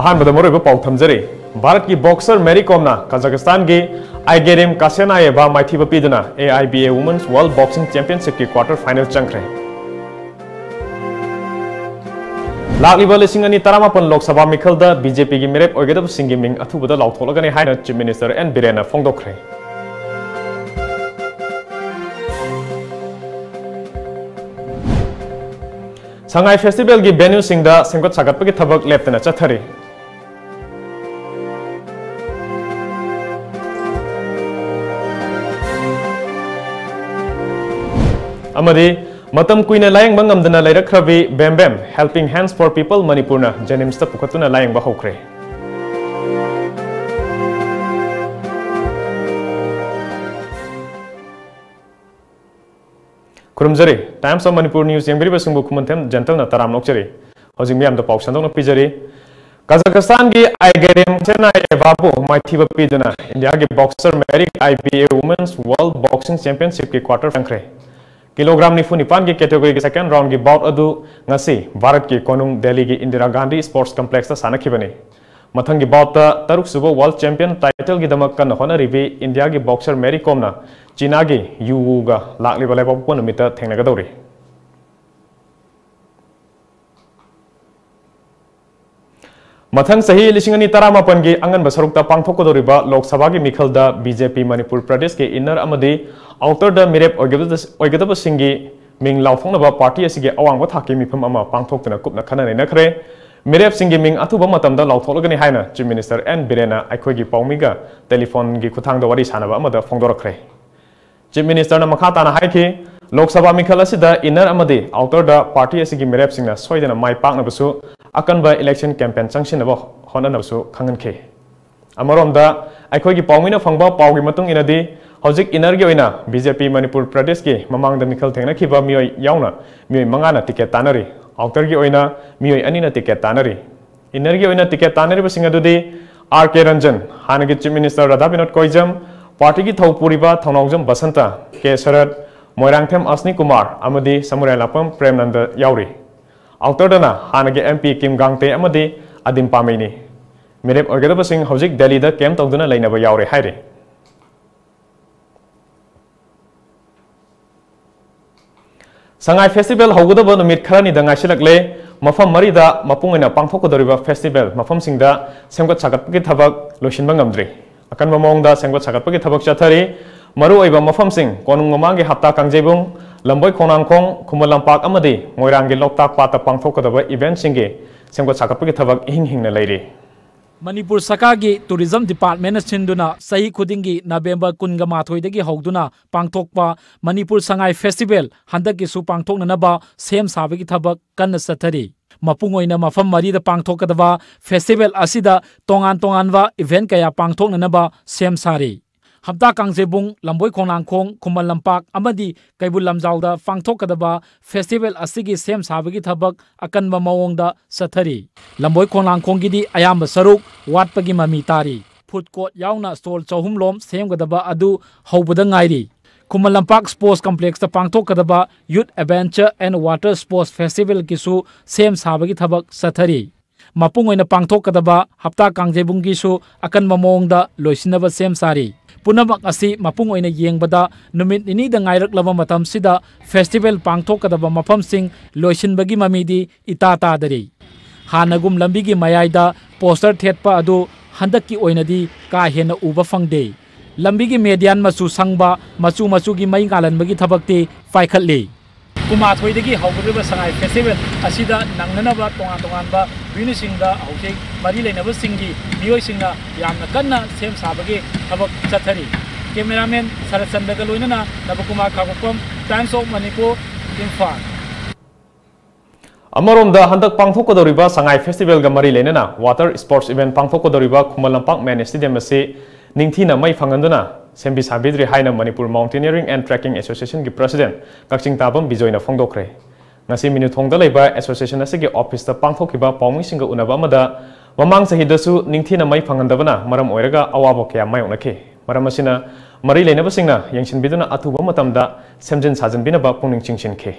अहानबद मरोइब पाउ थमजरी भारत की boxer Mary Kom Kazakhstan की आइगेरिम कासेनायेवा माइथिबा पीदुना AIBA women's world boxing championship की क्वार्टर फाइनल चंखरे। लाकलिबा लिसिंग अनि तरामापन लोक सभा मिखलदा BJP की मेरेप ओइगदब सिंगी मिंग अथुबदा लाउथोलगनी हाइना चीफ मिनिस्टर N Biren फोंदोखरे। संगाई फेस्टिवल की वेन्यू सिंगदा शमgat shagatpagi thabak leptana chathari। अमदी Matam Kuina layengba ngamdana layrakhrabi Bembem Helping Hands for People Manipur na Janimsta pukhatuna layengba hokre। खुरुमजरी टाइम्स ऑफ मणिपुर न्यूज यंगबरी बसुंगबु खुमंथेम जनतल न तराम नोकचरी हजिंग मियाम द पाउ संदों पिजरी कजाकिस्तान की आइगेरिम कासेनायेवा माइथिबा पीदुना इंडिया की boxer Mary IBA women's world boxing championship की क्वार्टर चंखरे। किलोग्राम 94 की कैटेगरी की सेकेंड राउंड की बाउट अदु ngasi भारत की कोनुंग दिल्ली की इंदिरा गांधी स्पोर्ट्स कॉम्प्लेक्स ता सानखिबनी। मथंग की बाउट तरुक सुबो वर्ल्ड चैंपियन टाइटल की दमक कन होनरिबी इंडिया की बॉक्सर मैरी कॉम चीना की यूगा लाकलिबा लेबापो नमित थेंगनगदौरी। मथंग सही लिसिंग अनि तरामापन की अंगन बसरुकता पांगथोकदौरिबा लोक सभा की मिखलदा BJP मणिपुर प्रदेश के इनर अमदी आउटर द मेरेप ओइगदब सिंगी मिंग लाउथोंगनबा पार्टी असिगे अवांगबा थाकी मिफम अमा पांगथोकतना कुपना खननै नखरे। मेरेप सिंगी मिंग अथुबा मतमदा लाउथोलगनी हाइना चीफ मिनिस्टर N Biren अखोगी पाउमिगा टेलीफोन की खुथांगदा वारी सानबा अमदा फोंदोरखरे। चीफ मिनिस्टर न मखा ताना हाइखि लोक सभा मिखल असिदा इनर अमदी आउटर द पार्टी असिगी मेरेप सिंगना सोइदना माइ पाकनबसु अकनबा इलेक्शन कैंपेन चंगसिनबा होननबसु खंगनखे। अमरोमदा अखोगी पाउमिना फंगबा पाउगी मतुंग इनदी हौजिक इनर की ओइना BJP मणिपुर प्रदेश की ममांगदा मिखल थेंगनखिबा मियोय यावना मियोय मंगाना टिकेट तानरी आउटर की ओइना मियोय अनिना टिकेट तानरी। इनर की ओइना टिकेट तानरिबसिंग अदुदी RK रंजन हानगी chief minister Radhabinod Koijam party की थौपुरिबा थौनावजम बसंता के शरद मोइरांगथेम अस्नि कुमार अमदी समुराय लापम प्रेमनंद यावरी। आउटरदना हानगी MP किम गांगते अमदी अदिम पामेनी मेरेप ओइगदबसिंग हौजिक दिल्लीदा कैम्प तौदुना लैनबा यावरे हाइरे। संगाई फेस्टिवल हौगदब नुमित खरनी दंगाइसिलकले मफम मरीदा मपुंगना पांगथोकदौरिबा फेस्टिवल मफम सिंगदा शमgat shagatpagi thabak लोइसिनबा ngamdri अकनबा मौंगदा शमgat shagatpagi thabak chathari मरु ओइबा मफम सिंग कोनुंग ममांगी हप्ता कांगजेबुंग लंबोय खोनांगखोंग खुमल लंपाक अमदी मोइरांगी लोकताक पाता पांगथोकदबा इवेंट सिंगे शमgat shagatpagi thabak हिंग हिंगना लैरे। मणिपुर सरकार की टूरिज्म डिपार्टमेंट सिंधुना सही खुदिंगी नवेंबर 28 हौदुना पांगथोकपा मणिपुर संगाई फेस्टिवल हंदकिसु पांगथोकनबा सेम साबगी थबक कन्न सथरी। मपुंग ओइना मफम मरीदा पांगथोकदबा फेस्टिवल असिदा तोंगान तोंगानवा इवेंट कया पांगथोकनबा सेम सारी। हप्ता कांगजेबुंग लंबोय खोनांगखोंग खुमल लंपाक अमदी कैबुल लमजाउदा पांगथोकदबा फेस्टिवल असिगी सेम साबगी थबक अकनबा मवोंगदा सथरी। लंबोय खोनांगखोंगिदी अयाम सरुक वाटपगी ममी तारी फूड कोर्ट यावना स्टॉल चौहुमलोम सेमगदबा अदु हौबदा ngairi। Khuman Lampak sports complex पांगथोकदबा youth adventure and water sports festival किसु सेम साबगी थबक सथरी। मपुंग ओइना पांगथोकदबा हप्ता कांगजेबुंगिसु अकनबा मवोंगदा लोइसिनबा सेम सारी। पुनमक असी मपुंग ओइना येंगबदा नुमित निनी the ngairklaba matam sida festival pangthokadaba mafam sing loisinbagi mamidi ita tadari। हानगुम लंबी की मयाइदा पोस्टर थेटपा अदु हंदकी ओइनदी का हेना उबा फंगदे। लंबी की मेडियन मचु संगबा मचु मचु की मई गालनबगी थबकते फाइखतले। कुमाथोइदगी हौगदबा संगाई फेस्टिवल असिदा नंगनबा तोंगा तोंगानबा बिनुसिंगदा हौजे मरी लेनबा सिंगी मियोइसिंगना यामना कन्ना सेम साबगे थबक चथरी। कैमरामैन सरचंदगा लोइनना नबकुमार खागोपम टाइम्स ऑफ मणिपुर इम्फाल। अमरोमदा हंदक पांगथोकदौरिबा संगाई फेस्टिवल गा मरी लेनना वाटर स्पोर्ट्स इवेंट पांगथोकदौरिबा खुमल लंपाक मेन स्टेडियम असे निंगथीना मई फंगंदुना सेम्बी साबिद्री हाइना Manipur mountaineering and trekking association की प्रेसिडेंट कक्चिंग ताबम बिजोयना फोंदोखरे। ngasi minuthongda leiba association asigi office ta pangthokiba pawmisinga unaba amada mamang sahidasु ningthina mai phangandabana maram oiraga awabo kya mayonakhe maram asina mari leinabasingna yengsinbiduna athuba matamda semjin sajinbinaba pungning chingsinkhe।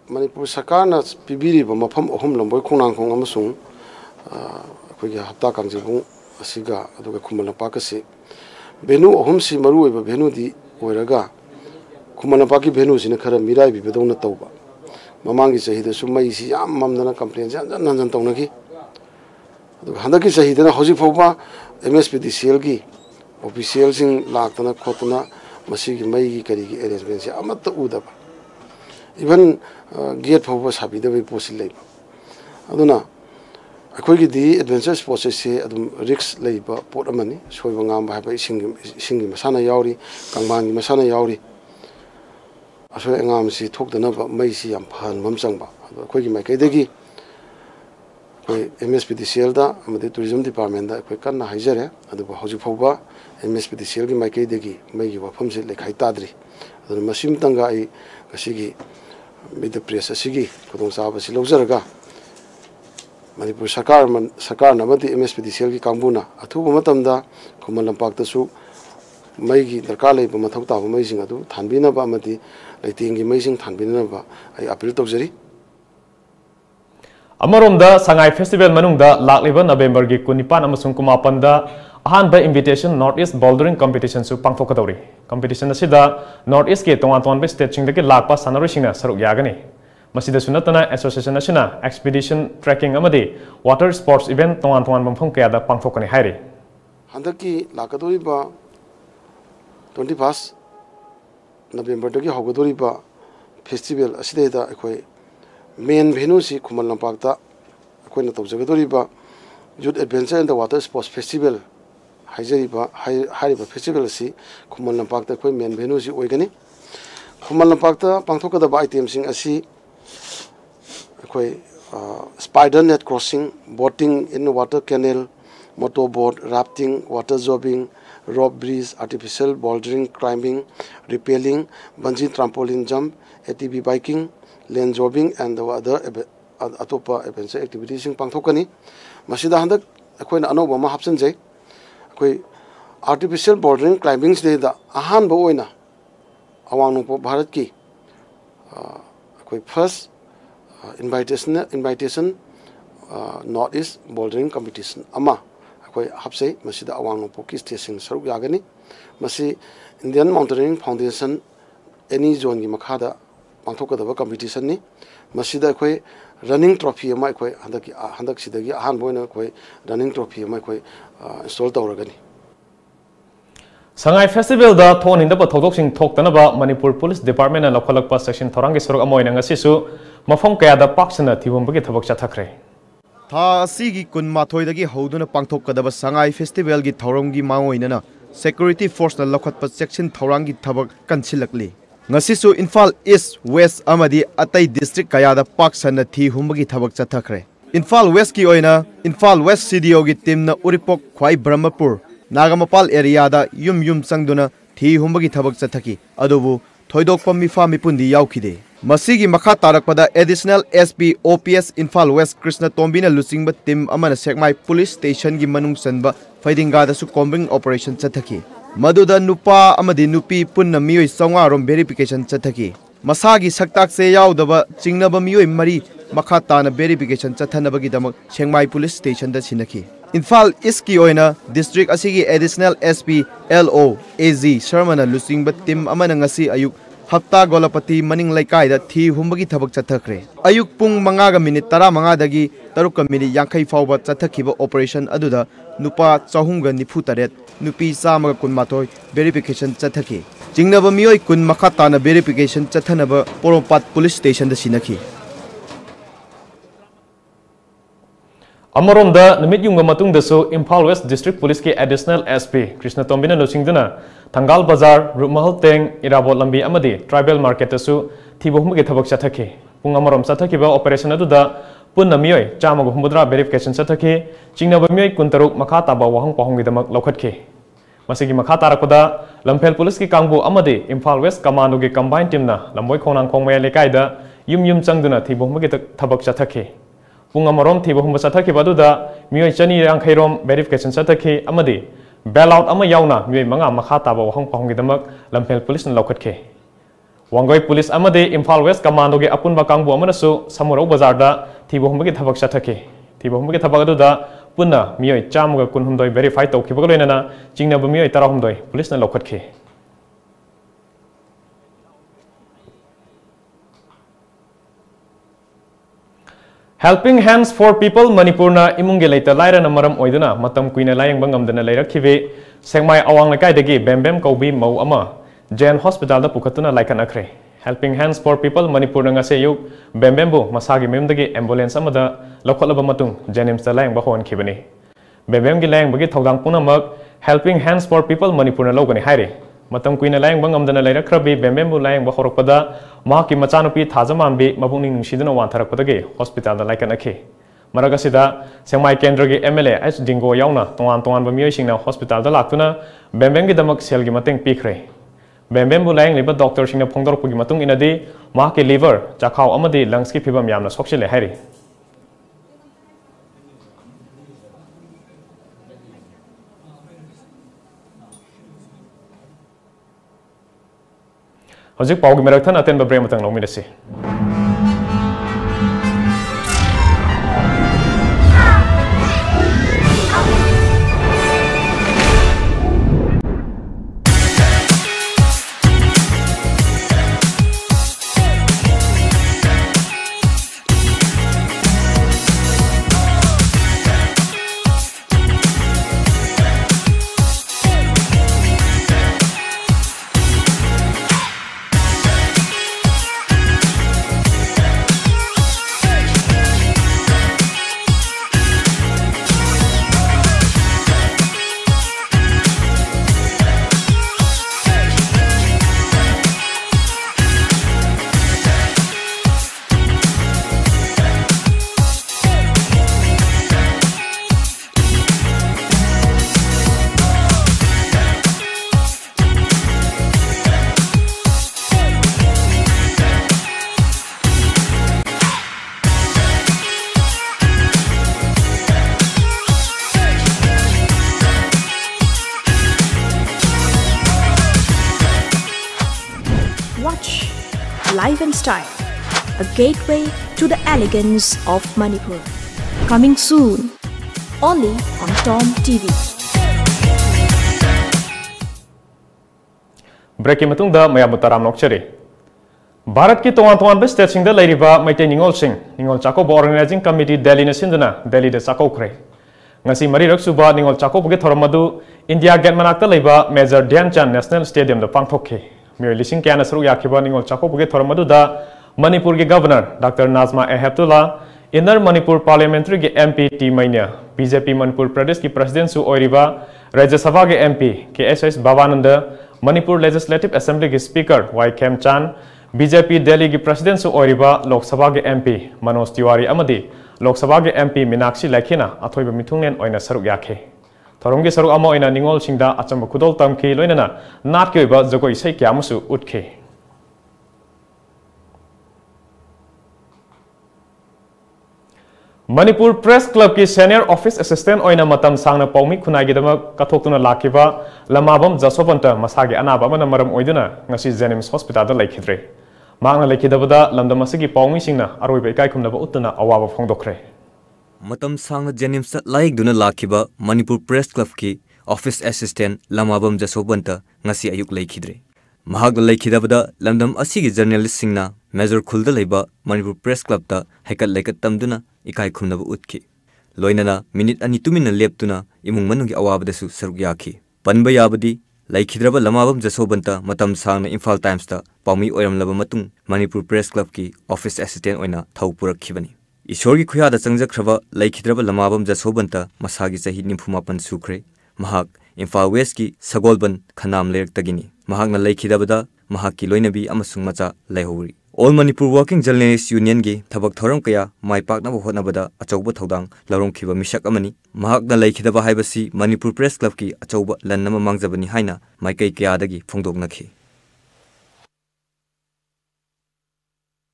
Manipur सरकार पीबीरीब मफम अहम लंबोय खोनांगखोंग अमसुंग ꯑꯩꯈꯣꯏꯒꯤ ꯍꯞꯇꯥ ꯀꯥꯡꯖꯩꯕꯨꯡ ꯑꯁꯤꯒ ꯑꯗꯨꯒ ꯈꯨꯃꯟ ꯂꯝꯄꯥꯛ ꯑꯁꯤ venue ꯑꯍꯨꯝꯁꯤ ꯃꯔꯨꯑꯣꯏꯕ ꯚꯦꯅꯨꯗꯤ ꯑꯣꯏꯔꯒ ꯈꯨꯃꯟ ꯂꯝꯄꯥꯛꯀꯤ ꯚꯦꯅꯨꯁꯤꯅ ꯈꯔ ꯃꯤꯔꯥꯏꯕꯤꯕꯗꯧꯅ ꯇꯧꯕ ꯃꯃꯥꯡꯒꯤ ꯆꯍꯤꯗꯁꯨ ꯃꯩꯁꯤ ꯌꯥꯝ ꯃꯝꯗꯅ ꯀꯝꯄ꯭ꯂꯦꯟꯁꯦ ꯍꯟꯖꯟ ꯍꯟꯖꯟ ꯇꯧꯅꯈꯤ ꯑꯗꯨꯒ ꯍꯟꯗꯛꯀꯤ ꯆꯍꯤꯗꯅ ꯍꯧꯖꯤꯛ ꯐꯥꯎꯕ MSPDCLꯒꯤ ꯑꯣꯐꯤꯁꯤꯌꯦꯜꯁꯤꯡ ꯂꯥꯛꯇꯅ ꯈꯣꯠꯇꯅ ꯃꯁꯤꯒꯤ ꯃꯩꯒꯤ ꯀꯔꯤꯒꯤ ꯑꯦꯔꯦꯟꯖꯃꯦꯟꯁꯦ ꯑꯃꯠꯇ ꯎꯗꯕ इवन गेट फाउब साबीदबई पोसी लेब अदुना अखोइगिदी एडवेंचर स्पोर्ट्स से अदुम रिक्स लेब पोट अमनी सोइबा ngamba हाबा इसिंगी मसाना यावरी कांगमांगी मसाना यावरी असोय अंगाम सि थोकदनबा मैसी याम फहन मम चंगबा अखोइगी माइकैदगी अखोइ MSPDCL दा अमदि टूरिज्म डिपार्टमेंट दा अखोइ कन्ना हाइजरे अदुबा हौजि फाउबा MSPDCL गी माइकैदगी मैगी वफम से लेखाइ ताद्री अदुना मसिम तंगा आई गसिगी मिड प्रेस असिगी खुदोंग चाबा सि लौजरगा मणिपुर सरकार नमदि MSPDCL की कांगबुना अथुब मतमदा खुमन लंपाक्तसु मैगी दरकार लेब मथौ ताब मैसिंग अदु थानबिनबा अमदि लैतेंगी मैसिंग थानबिनबा आई अपील तौजरी अमरोमदा संगाई फेस्टिवल मनुंगदा लाकलिबा नवेंबर की 19 अमसुंग 19 दा अहानबा invitation north east bouldering competition सु पांगथोकदौरी कंपटीशन असिदा नॉर्थ ईस्ट के तोंगान स्टेट के लाकपा सानरोसिंगना सरुक यागनी मसीदसु नतना एसोसिएशन असिना एक्सपीडिशन ट्रैकिंग अमदि वाटर स्पोर्ट्स इवेंट तोंगान मफम कयादा पांगथोकनी हाइरे हंदकी लाकदोरिबा 21 नवेंबर दगी होगदोरिबा फेस्टिवल असिदेदा अखोय मेन भेन्यू से खुमन लंपाक्ता अखोयना तौजगदोरिबा youth adventure and the water sports festival हाइरिबा फेस्टिवल से खुमन लंपाक्ता अखोय मेन भेन्यू से ओइगनी खुमन लंपाक्ता पांगथोकदबा आइटम सिंग असि अखोय spider net crossing boating in water canal motor boat rafting water zorbing rope bridge artificial bouldering climbing rappelling bungee trampoline jump ATV biking land jobbing and the other atopa adventure activities sing pangthokani masida handak akoina anoba ma hapsan jai akoi artificial bouldering climbing day da ahan ba oina awang no bharat ki akoi first invitation north east bouldering competition ama अखोई हापसे मसीदा अवांग नोपोकी station सरुक यागनी मसी Indian mountaineering foundation NE zone की मखादा पांथोकदबा competition नि मसीदा अखोई running trophy अमा अखोई हंदक सिदगी अहान बोयना अखोई रनिंग ट्रॉफी अमा अखोई इंस्टॉल तौरगनी संगाई फेस्टिवल दा थोन हिंदब थोदोक्सिंग थोक्तनबा मणिपुर पुलिस डिपार्टमेंट ना लखलकपा सेक्शन थोरांगी सरुक अमोयना ngasisu मफम कयादा पाक्सना थिबुमबगी थबक चाथखरे था असीगी कुनमाथोइदगी हौदुना पांगथोकदबा संगाई फेस्टिवल की थौरंगी मांगोइनना सिक्योरिटी फोर्स ना लखतपा सेक्शन थौरांगी थबक कंसिलकली ngasisu इम्फाल ईस्ट वेस्ट अमदी अतै डिस्ट्रिक्ट कयादा पाक्सना थी हुंबगी थबक चथखरे इम्फाल वेस्ट की ओइना इम्फाल वेस्ट सीडीओ की टीम ना उरिपोक ख्वाई ब्रह्मपुर नागामपाल एरियादा युम संगदुना थी हुंबगी थबक चथकी अदुबु थोइदोकपा मिफा मिपुंदी यावखिदे मसीगी मखा तारकपदा additional SP OPS Imphal west Krishna तोंबिना लुचिंगबा टीम अमना सेकमाई पुलिस स्टेशन की मनुंग सनबा फैदिंगादसु कॉम्बिंग ऑपरेशन चथकी मदुदा नुपा अमदी नुपी पुन्ना मियोय सौंगारोम वेरिफिकेशन चथकी मसागी सक्ताक से यावदबा चिंगनबा मियोय मरी मखा ताना वेरिफिकेशन चथनबगीदमक सेकमाई पुलिस स्टेशन दा सिनकी इम्फाल ईस्ट की ओइना डिस्ट्रिक्ट असिगी एडिशनल एसपी LO AG शर्मना लुचिंगबा टीम अमना ngasi अयुक हफ्ता गोलपति मनिंग लैकायदा थी हुंबगी थबक चथखरे अयुक पुंग 5:15 दगी 3:50 फाउबा चथखिबा ऑपरेशन अदुदा नुपा 493 नुपी 119 वेरिफिकेशन चथखि चिंगनबा मियोय कुन मखा ताना वेरिफिकेशन चथनबा पोरोपात पुलिस स्टेशन दा सिनखि अमरोमदा निमित युंग मतुंगदसु इम्फाल वेस्ट डिस्ट्रिक्ट पुलिस के एडिशनल एसपी कृष्ण तोंबिना लुचिंगदना थंगाल बाजार रुमहल तेंग इराबोट लंबी अमदी ट्राइबल मार्केटसु थिबोहुमगे थबक चथखि पुंग अमरोम चथखिबा ऑपरेशन अदुदा पुन्ना मियोय 153 वेरिफिकेशन चथखि चिंगनबा मियोय 13 मखा ताबा वहंग पहुंगीदमक लौखटखि मसिगी मखा तारकपदा लंफेल पुलिस की कांगबु अमदी इम्फाल वेस्ट कमांडो के कंबाइन टीमना लंबोय खोनांग खोंगमय लेकायदा युम चंगदुना थिबोहुमगे थबक चथखि पुंग अमरोम थिबोहुम चथखिबदुदा मियोय 250 वेरिफिकेशन चथखि अमदी बेल आउट अमा यावना मियोय 5 मखा ताबा वहंग पहुंगीदमक लंफेल पुलिस न लौखटखे वांगोय पुलिस अमदी इम्फाल वेस्ट कमांडो के अपुनबा कांगबु अमनसु समुरौ बाजार दा थिबोहुमगे थबक चथखि थीब हमगे थबक अदुदा पुन्ना मियोय चामगा कुनहुमदोय verify तौखिबग लोइनना चिंगनब मियोय 13 पुलिसना लौखटखे Helping Hands for People Manipur na imungi leita laira na maram oiduna Matam Kuina layengba ngamdana leirakhibe Sangai awang lakaidagi Bembem Kaubi mau ama Jain Hospital da pukhatuna laikanakre Helping Hands for People Manipur na ngase yuk Bembembu masagi memdagi ambulance amada lokholaba matung Janims da layengba hon khibani Bembem gi layengba gi thodang punamak Helping Hands for People Manipur na logani haire Matam Kuina layengba ngamdana leirakhabi Bembembu layengba horokpada Mahaki machanupi thajamambi mabungning nungsiduna wantharakpadagi hospital da laikanakhe Maragasida Sangai Kendragi MLA H Dingo yauna tongan bamiyoisingna hospital da laktuna Bembem gi damak sel gi mateng pikre Bembem bu layeng liba doctor singna phongdorpagi matung inadi mahaki liver chakhau amadi lungs ki phibam yamna soksile hairi Hojik paugi meraktan aten babre matang longminasi Life and Style, a gateway to the elegance of Manipur. Coming soon, only on Tom TV. Breaking matungda mayabu taram nokchari. Bharat ki tongan best state singda lairiba maite ningol sing ningol chako organizing committee Delhi na sindana Delhi de chakokre. Ngasi mari raksuba ningol chako buge thoramadu India gate manakta leiba Major Dhyan Chand National Stadium da pangthokhe. Mio lising kya nasru yakhiba ningol chako buge thoramadu da Manipur ke Governor Dr. Nazma Aheptullah Inner Manipur Parliamentary ke MP T Mainya BJP Manipur Pradesh ki President su oiriba Rajya Sabha ke MP ke SS Bhavananda Manipur Legislative Assembly ke Speaker Y Kem Chan BJP Delhi ki President su oiriba Lok Sabha ke MP Manoj Tiwari amadi Lok Sabha ke MP Minakshi Lakhina athoiba mithungnen oina saruk yakhe Thoronggi saruk ama oina ningol singda achamba khudol tamki loinana nat ke oiba jogoi sei kyamusu utkhe Manipur Press Club ki Senior Office Assistant oina matam sangna paumi khunai gi dama kathoktuna lakiba lamabam jasobanta masagi anaba mana maram oiduna ngasi Janims Hospital da laikhidre mangna laikhidabada lamdam asigi paumi singna aroi bai kai khumnaba utuna awaba phongdokre Matam sangna Janims laik duna lakiba Manipur Press Club ki Office Assistant lamabam jasobanta ngasi ayuk laikhidre mahag laikhidabada lamdam asigi journalist singna Major khulda leiba Manipur Press Club ta haikat laikat tamduna ikai khumnaba utki loinana minute ani tumina leptuna imung manungi awabadasu saruk yakhi panba yabadi laikhidraba lamabam jasobanta matam sangna Imphal Times ta paumi oiramlaba matung Manipur Press Club ki Office Assistant oina thaupurak khibani ishorgi khuyada changkhre laikhidraba lamabam jasobanta masagi chahi 98 sukhre mahak Imphal West ki Sagolban khanam lerak tagini mahakna laikhidabada mahakki loinabi amasung macha laihori All Manipur Working Journalists Union gi thabak thoram kaya mai pakna hotnabada achauba thodang larong khiba misak amani mahakna laikhidaba haibasi Manipur Press Club ki achauba lannama mangjabani haina mai kai kaya dagi phongdoknakhi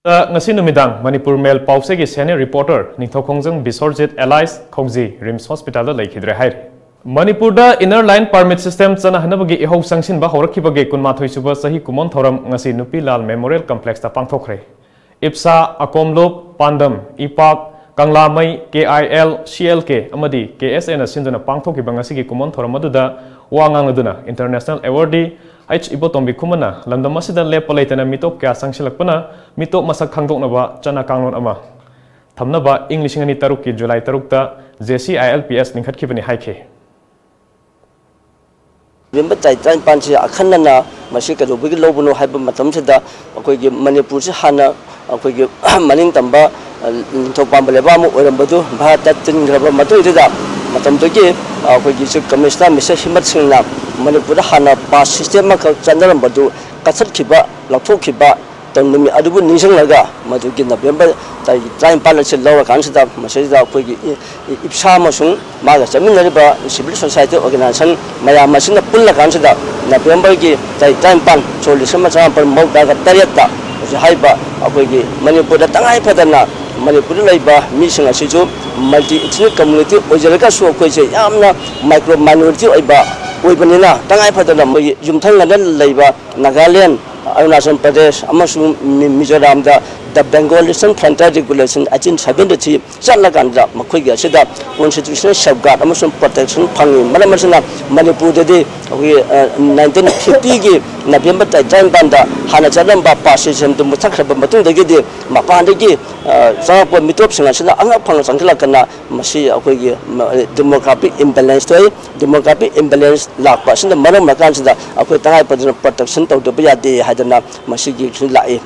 ngasi numidang Manipur Mail Pause gi senior reporter Ningthokkongjang Bisorjit Allies Khongji Rims Hospital da laikhidre hair Manipur da inner line permit system chana hanabagi ihau sangsin ba horakhibage kunmathoi suba sahi kumon thoram ngasi Nupi Lal Memorial Complex ta pangthokre Ipsa Akomlop Pandam Ipak Kangla Mai KIL CLK amadi KSN asinduna pangthokiba ngasigi kumon thoramaduda wangang laduna international awardee H Ibotombi Kumana lamdam asida lepa leitana mitop kya sangsilakpana mitop masak khangdoknaba chana kanglon ama thamnaba English ngani taruk ki July tarukta JCILPS lingkhatkibani haike Bemba Taitan Pansi Akhanana Masika Big Lobuno Hyper Matamsida Akogi Manipur Hana Akogi Manin Tamba Topambalebam or Badu Bharat Graba Matuida Matamtoki Akogi Commissioner Mr. Himatsina Manipur Hana Pass System Chandaram Badu Kasat Kiba Laothoklagani Tanumi Adubu Nishangaga Matuki November Time Palace Lower Council Masida Akogi Ipsa Masung Maga Saminariba Civil Society Organization Mayamasina Pulla Council November Time Pan Solisama Moga Tariata Haiba Akogi Manipur Tangai Padana Manipur Laiba Mission Asijo multi ethnic community Ojalaka Suakoi Yamna micro minority Aiba Uibanina Tangai Padana Jumtanga Laiba Nagaland Arunachal Pradesh Amasu Mizoram the Bengal Frontier Regulation Ajin 70 Sanaganda Makuiga Sida Constitutional Shemgat Amasun Protection Pangi Malamasana Manipur Day 1950 November Time Banda Hanachalamba passes and the Mutakaba Matundagi Mapandagi Sapa Mitops and Angapang Sankalakana Masi Akogi demographic imbalance demographic imbalance Lak Pasan the Maramakansida Akwetanga protection of the Biade Hadana Masigi Lai.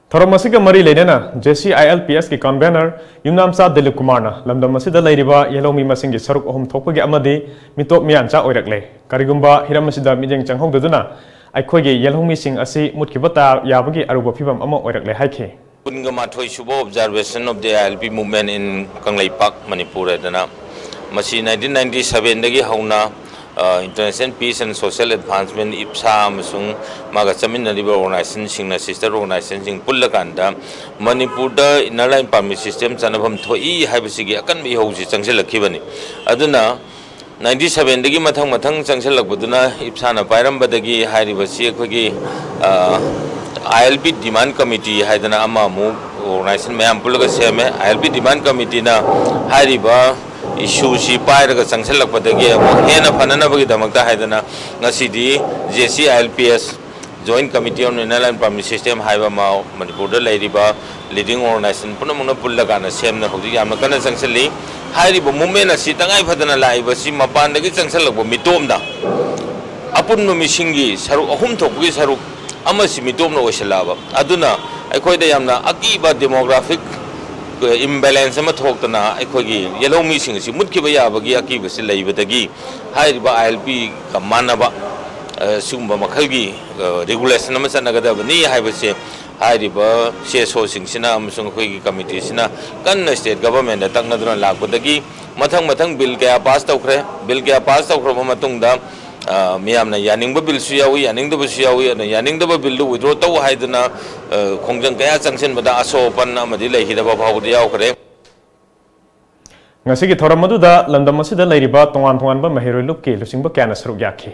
Thoramasiga Mari Lenena, JCILPS ki convener, Yumnamsa Dilip Kumarna, Lamdamasida Ladiba, Yelomi Masingi Saruk Home Topagi Amadi, Mitop Miancha Oirakle, Karigumba, Hiramasida Mijang Changhong Duduna, Aikogi Yelomi Sing Asi, Mutkibata, Yabagi, Aruba Pibam Amo Oirakle Haike. Pungamatoi Shubo observation of the AILP movement in Kanglai Park, Manipur, Edana. Masi 1997 Dagi Hauna. International Peace and Social Advancement IPSA Masung Magasamin Naliba Organization Sister Organization Pulakanda Manipur the Innerline Permit System Sanabam Toi Habisigi Akan be Hosi Changsel Kibani Aduna 97 Digi Matang Matang Changsel Buduna IPSANA Pairam Badagi Hari Vasi Kwagi ILP Demand Committee Haidana Amamu Organization Mayam Pulaga Seme ILP Demand Committee na Hariba issue she pied a sanction like Patagi, Hena Pananabi Damaka Hadana, Nasidi, JCILPS, Joint Committee on Inland Permit System, Haiba Mao, Manipur, Ladyba, leading organization, Punamuna Pulagana, Sem the Hodi, Amakana Sangsali, Haribo Mumena Sitanga Padana Lai, Basima Pandagi Sangsal of Mitomda. Upon Mishingi, Saru, Hum Toki Saru, Amasimitoma Oshalava, Aduna, I quite the Yamna, Akiba demographic. Imbalance ama thokna aikogi yellow missing si mutkiba yabagi akiba si leibadagi haiba ILP ka manaba sumba makhalgi regulation ama sanagadabani haiba se haiba seso singsina amasung khogi committee sina kan state government da taknaduna lakbadagi mathang bill kaya pass tawkhre matungda Miamna Yaningba bill Suyawi, Yaning the Suyawi, and Yaning the bill withdraw to Haidana, Kongjang Kaya Sanction, but Aso Pana Madila Hidaba Haudi Aukre. Nasiki Toramaduda, Landamasida Ladyba, Tongan Tonganba, Mahiro Luki, Lusimba Canas Rugaki.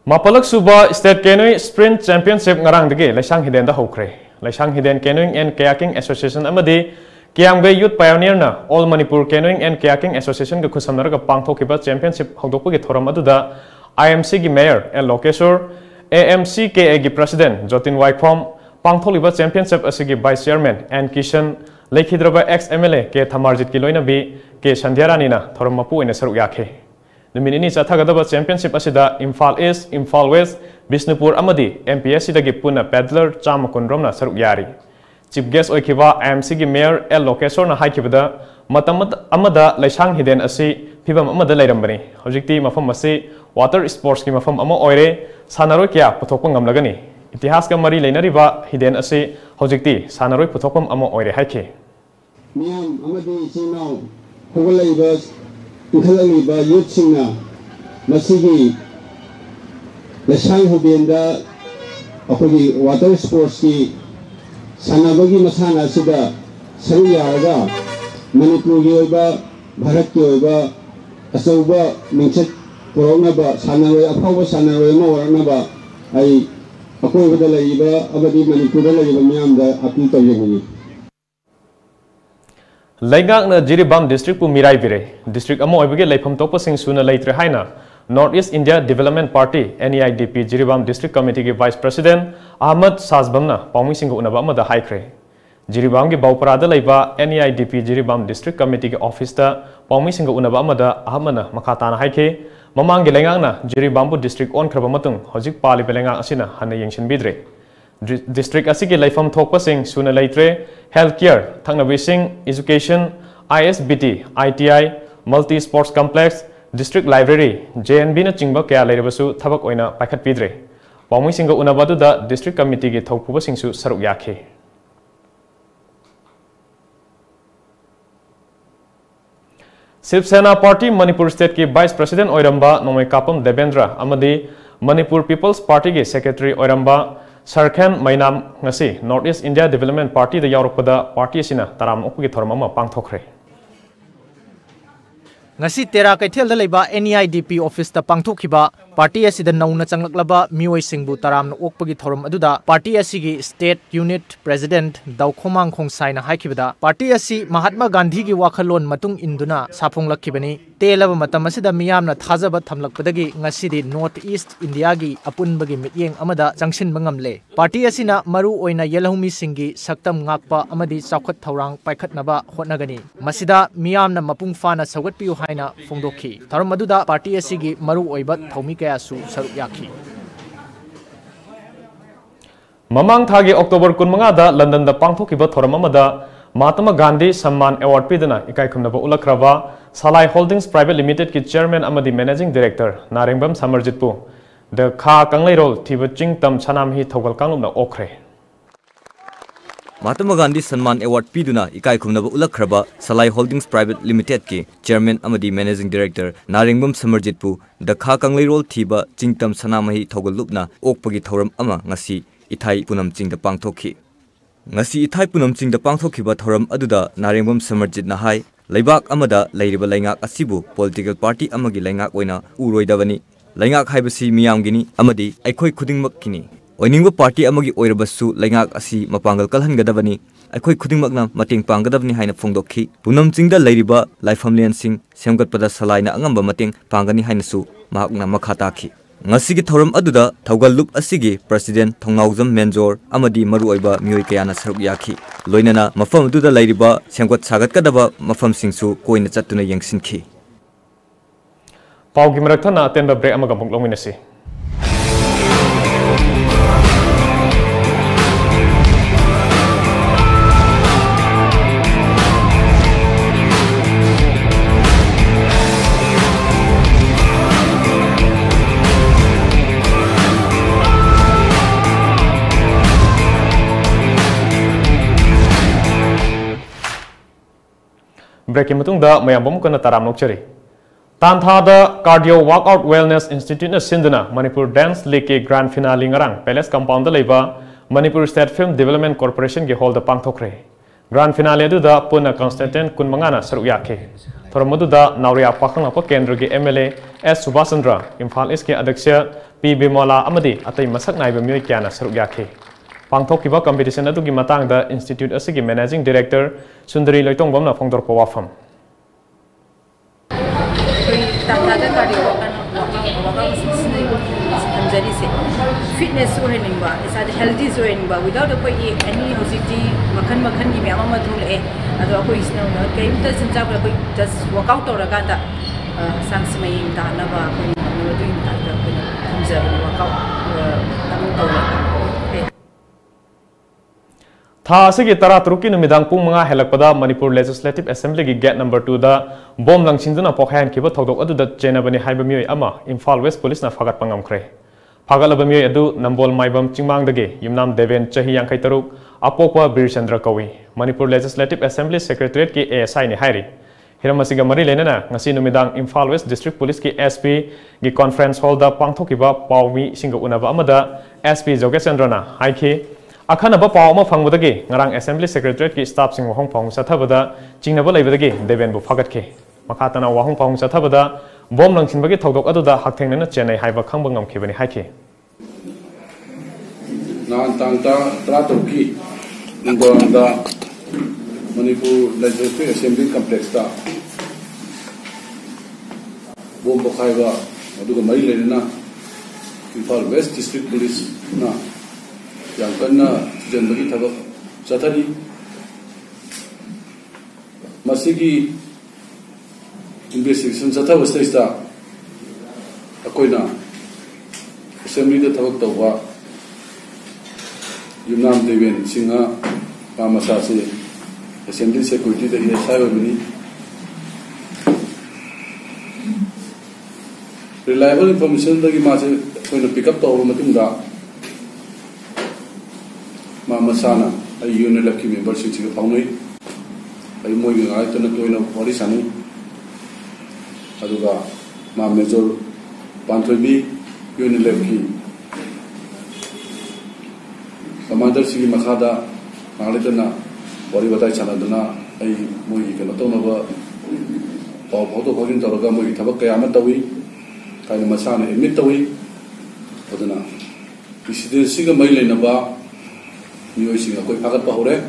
Mapalak Suba State Canoe Sprint Championship Ngarang the Gay, Lasang Hidden the Hokre. Lasang Hidden Canoeing and Kayaking Association Amadi, Kiambe Youth Pioneer na, All Manipur Canoeing and Kayaking Association Kusamaraga Pangthokiba Championship Hogdopagi Toramaduda, IMC Mayor L. Lokesur, AMCKA President Jotin Waikom, Pangtholiba Championship Asigi Vice Chairman and Kishan, Lake Hidraba ex MLA K. Tamarjit Kiloina B. K. Sandhyaranina, Toramapu in a Saruyake. The Minini Chathagadaba Championship Asida, Imphal East, Imphal West, Bisnupur Amadi, MPSC Dagi Puna Peddler, Chamakundromna Saruyari. Chief Guest Oikiva, IMC Mayor L. Lokesor na Haikibada, Matam Amada, Laisang Hidden Asi, Pibam Amada Lairambani, Hojikti Mafam Asi, Water Sports Kimafam Amo Oire, Sanarokia, Potokangam Lagani. Itihaska Mari Lainariva, Hidden Asi, Hojikti, Sanaroi Potokam Amo Oire Haiki. Miam Amadi Sino, Hogalaibas. Lakliba youth singna masigi lasang hubenda akogi water sports ki sanabagi masana sida saru yaraga Manipur ki oiba Bharat ki oiba asauba mingchat पुरौनबा सानरोय अफावबा सानरोय अमा वरनबा आई अकोइबदा लैबा अबदि मणिपुरदा लैबा मियामदा appeal तौजनिनि Laingakna Jiribam district pu mirai bire district amo oibage leifam tokpa sing suna leitre haina North East India Development Party NEIDP Jiribam district committee ge vice president Ahmad Sazbamna paumi sing unaba amada haikre Jiribam ge bauparada leiba NEIDP Jiribam district committee ge office ta paumi sing unaba amada ahmana makhatana haike mamang ge laingakna Jiribam pu district on khraba matung hojik pali belenga asina hana yengshin bidre District asigi laifam thokpa sing suna leitre healthcare thangnabi sing education ISBT ITI multi sports complex district library JNB na chingba kaya leirabasu thabak oina paikhat pidre paumi singa unabadu da district committee ge thokpuba singsu saruk yakhe Shiv Sena Party Manipur State ki Vice President Oiramba Nomai Kapam Devendra amadi Manipur People's Party ge Secretary Oiramba Sarkhan Mainam ngasi North East India Development Party da yaurokpada party asina taram okgi thoram ama pangthokre ngasi tera kaithel da leiba NEIDP office ta pangthokhiba party asida nauna changlaklaba mioi singbu taram okpagi thoram aduda party asigi state unit president Daukhomang Khongsai na haikibada party asi Mahatma Gandhi gi wakhalon matung induna saphonglakibani telaba matam asida miyamna thajaba thamlakpadagi ngasi di North East India gi apunbagi mityeng amada jangsin bangamle party asina maru oina yelahumi singi saktam ngakpa amadi chawkhat thorang paikhatnaba hotnagani masida miyamna mapung fana sagatpiu haina phongdokhi tharum aduda party asigi maru oiba thomi kaya su saruk yakhi Mamang thagi October 15 da London da pangthokiba thoram amada Mahatma Gandhi Samman Award pidana ikai khumnaba ulakraba Salai Holdings Private Limited ki chairman amadi managing director Narengbam Samarjitpu the Kha Kangleirol thiba chingtam sanamhi thogal kanglumna okhre Mahatma Gandhi Samman Award piduna ikai khumnaba ulakraba Salai Holdings Private Limited ki chairman amadi managing director Narengbam Samarjitpu the Kha Kangleirol thiba chingtam sanamhi thogal lupna okpagi thoram ama ngasi ithai punam chingda pangthokhi ngasi ithai punam chingda pangthokhiba thoram aduda Narengbam Samarjit na hai leibak amada leiriba laingak asibu political party amagi laingak oina uroidabani laingak haibasi miyamgini amadi aikhoi khudingmak kini oiningba party amagi oirabasu laingak asi mapangal kalhangadabani aikhoi khudingmakna mating panggadabni haina phongdokhi punam chingda leiriba laifamlian sing semgatpada salaina angamba mating pangani haina su mahakna makhatakhi ngasigi thoram aduda thaugal lup asigi president thongnawjam menjor amadi maru oiba mioi kayana saruk yakhi loinana mafam aduda leiriba semgat sagatgadaba mafam singsu koina chattuna yengsinki Paugi marathana atenba break amaga muklongminasi Breaking matungda mayambam kana taram nokchari Tantha da Cardio Workout Wellness Institute na Sindana Manipur Dance League ke grand finale ngarang Palace Compound da leiba Manipur State Film Development Corporation ge hall da pangthokre grand finale adu da puna Constantine kunmangana saruk yakhe thoramadu da Nauria Pakhang apa kendra ge MLA S Subhasandra Imphal East ke adyaksha P Bimola amadi atai masak naiba myoi kyana saruk yakhe pangthokiba competition adu gi matang da institute asigi managing director Sundari Loitongbam na phongdor powafam fitness or healthy without any just work out or Tha asigi tara turuki numidang pung mga helakpada Manipur Legislative Assembly gi gate number 2 da bom langchinduna pokhayan kiba thodok adu da chenabani haiba mioi ama Imphal West Police na fagat pangamkhre fagalaba mioi adu Nambol Maibam Chingmang dage Yumnam Deven chahi yankai taruk apokwa Bir Chandra Kawi Manipur Legislative Assembly Secretariat ki ASI ni hairi hiramasiga mari lenana ngasi numidang Imphal West District Police ki SP gi conference hall da pangthokiba pawmi singa unaba amada SP Jogesendra na haiki Akhanaba pawma phangwadagi ngarang Assembly Secretariat ki staff sing wahong phang sathabada chingnaba leibadagi Deven bu phagatke makhatana wahong phang sathabada bom langsinbagi thodok aduda hakthengna chenai haiba khangba ngamkhibani haiki nan tangta tratoki ingoranda Manipur Legislative Assembly Complex ta bom bokhaiba aduga mai lena Imphal West District Police na yang kana janbagi thabak chathari masigi investigation chathaba stage ta akoina assembly da thabak tawba yumnam deven singa pamasa se assembly security da SI bani reliable information da gi ma se koina pick up tawba matung da ma masana ai unit ki member si chi pawnoi ai moi gi ngai tona toina body sani aduga ma major panthobi unit ki commander si makhada ngalidana body batai chanadana ai moi gi kana tona ba paw photo khogin toroga moi thabak kaya ma tawi kai masana emit tawi aduna president si ga mai lena ba New Sing akoi pagat pa hore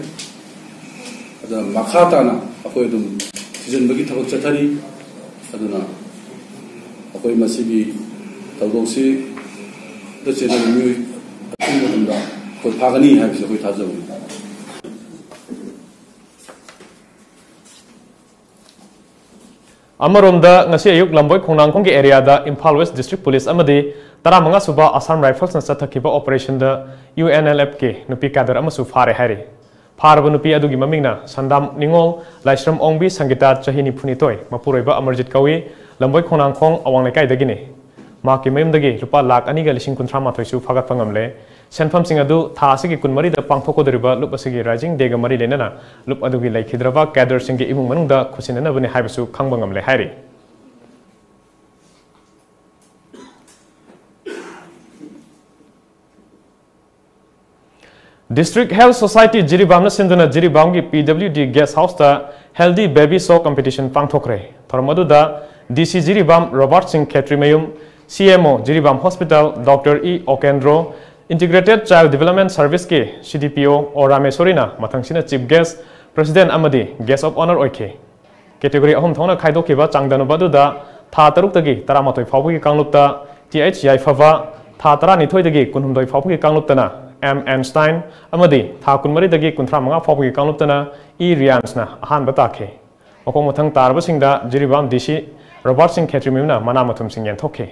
ada makhata na akoi dum season bagi thabak chathari aduna akoi masigi tawdosi da chena new atin da koi phagani ha bi koi thajaw Amaromda ngasi ayuk lamboi khongnang khong ge area da Imphal West District Police amadi taramanga suba Assam Rifles na sathakiba operation da UNLF ke nupi kadar amasu phare hari pharba nupi adugi mamingna sandam ningol laisram ongbi sangita chahini phunitoi mapuroiba amarjit kawi lamboi khongnang khong awang lekai dagini ma ki mayum dagi rupa lakh ani ga lising kunthra mathoi su phagat pangamle senfam sing adu tha asigi kunmari da pangthoko deriba lup asigi rising dega mari lenana lup adugi laikhidraba cadre singi imung manungda khusinana bani haibasu khangbangamle hairi District Health Society Jiribam na sinduna Jiribam ki PWD Guest House ta Healthy Baby Show Competition pangthokre thormadu da DC Jiribam Robert Singh Khetrimayum CMO Jiribam Hospital Dr. E Okendro Integrated Child Development Service ke CDPO or Ramesorina mathangsina Chief Guest President amadi Guest of Honor oike category ahum thona khaidokiba changdanu badu da tha taruk tagi taramatoi phawgi kanglupta TH Yaifava tha taranithoi dagi kunhumdoi phawgi kangluptana M. Einstein amadi tha kunmari dagi kunthra manga phawgi kangluptana E. Riansna ahan batake mako mathang tarba singda Jiribam DC Robert Singh Khetrimimna mana mathum sing yen thoke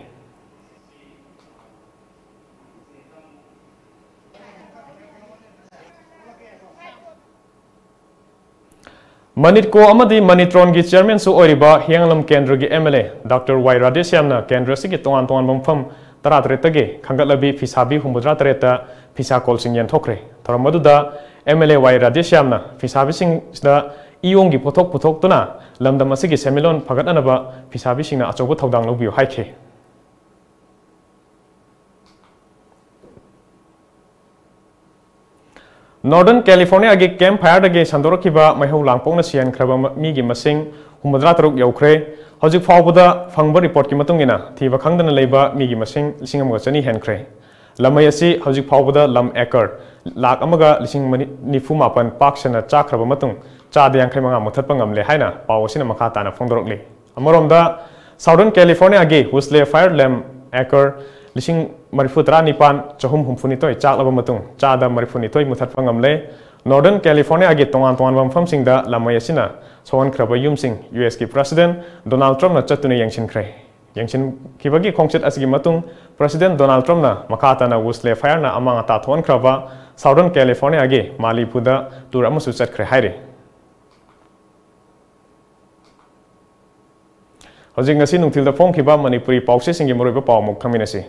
Manitko amadi Manitron gi chairman su oiriba Hianglam Kendra gi MLA Dr. Y. Radeshyamna Kendra sigi tongan bampham taratretagi khangatlabi fisabi humudra tareta fisa kol sing yen thokre thoramadu da MLA Y. Radeshyamna fisabi sing da iong gi puthok tuna lamdam asigi semilon phagatnaba fisabi singna achobu thodang lobiu haike Northern California agi Camp Fire dagi sandorokiba maihau langpongna sian khraba mi gi masing humudra taruk yaukre hojik fawbuda phangba report ki matungina thiba khangdana leiba mi gi masing lising amaga chani henkre lamai asi hojik fawbuda lam acre lak amaga lising nifu mapan paksana chakraba matung chade yankhai manga muthatpa ngamle haina pawasina makha tana phongdorokli amoromda Southern California agi Whistler Fire Lam acre lising marifutra nipan chahum humfunitoi chaklaba matung chada marifunitoi muthatpa ngamle Northern California agi tongan bampham singda lamai asina sowan khraba yumsing US ki President Donald Trump na chatune yangshin kibagi khongchet asigi matung President Donald Trump na makata na Whistler Fire na amanga ta thon khraba Southern California agi Malipuda tur amasu chatkre haire hojing ngasi nungthilda phongkhiba Manipuri pause singi moroiba pawmuk thaminasi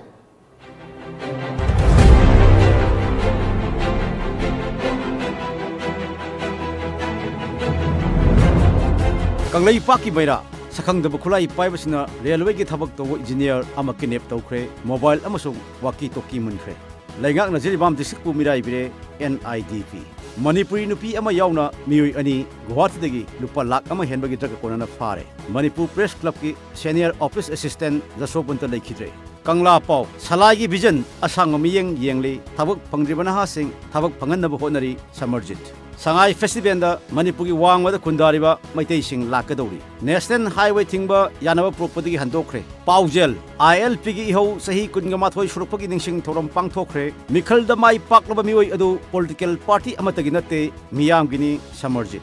Kanglai paki baira sakhang da bukhulai paibasina railway ki thabak to engineer ama kinep tawkhre mobile amasung waki toki munkhre Laingak Najibam District Mirai Bire NIDP. Manipuri Nupi Ama Yauna, Miui Ani, Guwahati Lupa Lak Ama Henbagi Kona Fare. Manipur Press Club ki Senior Office Assistant Jasopunta Lakidre. Kangla Pau, Salagi Vision, Asangomiyang Yangli, Thabak Pangdribanaha Singh, Thabak Panganaba Honari, Samarjit. Sangai Festival da Manipuri Wang with the Kundariba, Maitei Singh Lakadori. National Highway Timber, Yanava Property Handokre. Paujel, ILPG Ho, Sahi Kungamatoi Shurupaki Sing Toram Pangtokre, Meekhal da Mai Paklabamioi Adu, Political Party Amataginate, Miyam Gini, Samarjit.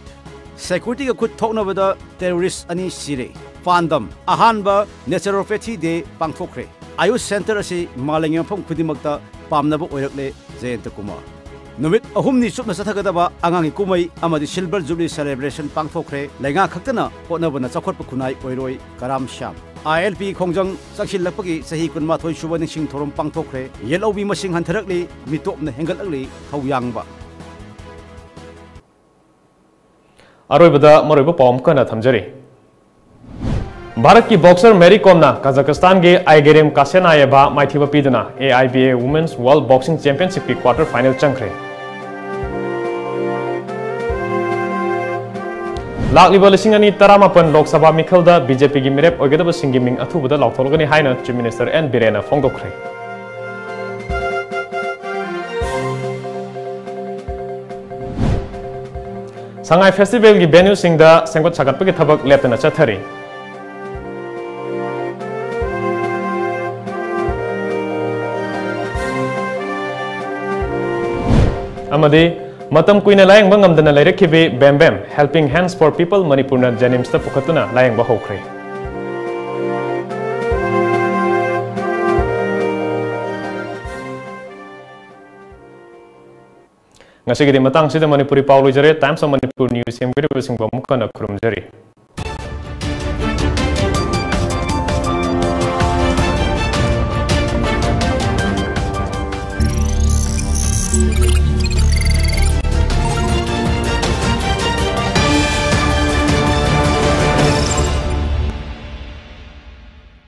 Security could talk over the terrorists Ani Sire. Fandom, Ahanba, Naturopathy de Pangtokre. Ayush Center asi Malangam from Kudimakta, Pamnabo Oirakle, Zayanta Kumar. Numit ahumni supna sathagadaba angangi kumai amadi silver jubilee celebration pangthokre lenga khaktana hotnabana chakhotpa kunai oiroi karam sham ILP khongjang sakshilapagi sahi kunma thoi subani sing thorom pangthokre yelobi masing hantharakli mitopna hengalakli thawyangba aroibada moroiba pom kana thamjari Bharat ki boxer Mary Kom na Kazakhstan ke Aigerim Kassenayeva maithiba piduna AIBA Women's World Boxing Championship ki quarter final changkhre Lakliba lisingani taramapan Lok Sabha meekhal da BJP ki meerep oigadaba singgi ming athubada laothoklagani haina Chief Minister N Biren phodokkhre Sangai Festival ki venue singda shagatpagi thabak leptana chathari Amadi Matam Kuina layengba ngamdana layrekhibi Bembem Helping Hands for People Manipur na Janimsta pukhatuna layengba hokre Ngasigidi matang sida Manipuri Paulo Jare Times of Manipur News yamgiri basing bamukana kurumjari